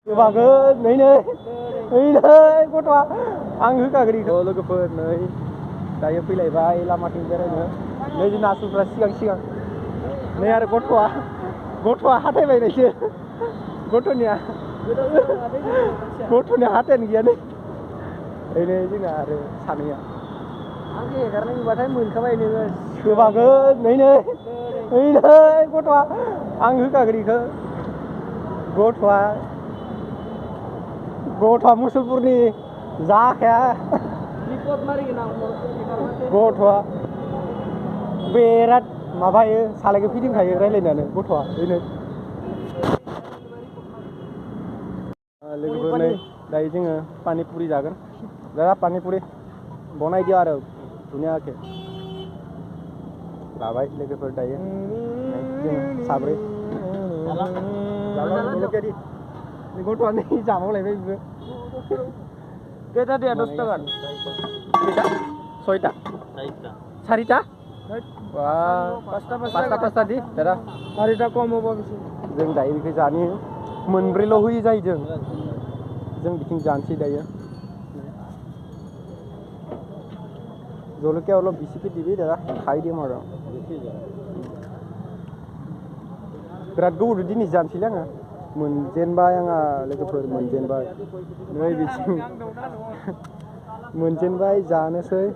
गोबागोन नै गथ'आ आं होखागोन इखौ लोगोफोर नै दायो फैलायबाय लामाथिं बेरायनो नै जोंना आसुफ्रा सिगां नै आरो गथ'आ हाथायबायनायसो गथ'निया हाथायानो गैया नै ओरैनो जोंना आरो सानैया आंखौ हेगारनाय नुबाथाय मोनखाबाय नोङो गोबागोन नै गथ'आ आं होखागोन इखौ गथ'आ मुसलपुरनि जाखाया गथ'आ बिराद माबायो सालायखौ फिदिंखायो रायलायनानै गथ'आ बेनो लोगोफोर नै दायो जोङो पानिपुरि जागोन दा पानिपुरि बनायदो आरो दुनियाके लाबाय लोगोफोर दायो जों साब्रै गथ'आ नै जाबावलायबाय बेबो खैथा दे 10 टाका खैथा 6टा 4टा पास्ता di दादा 4टा कम होबा जों दायो बेखौ जानि मोनब्रैल' होयो जायो जों बिथिं जानोसै दायो जलखिया अलप बिसिके दिबि दादा खाइ दिम आरो बिराद गोबावदो दिनै जानोसैलै आङो मोनजेनबाय आंहा लोगोफोर मोनजेनबाय नै बिथिं मोनजेनबाय जानोसै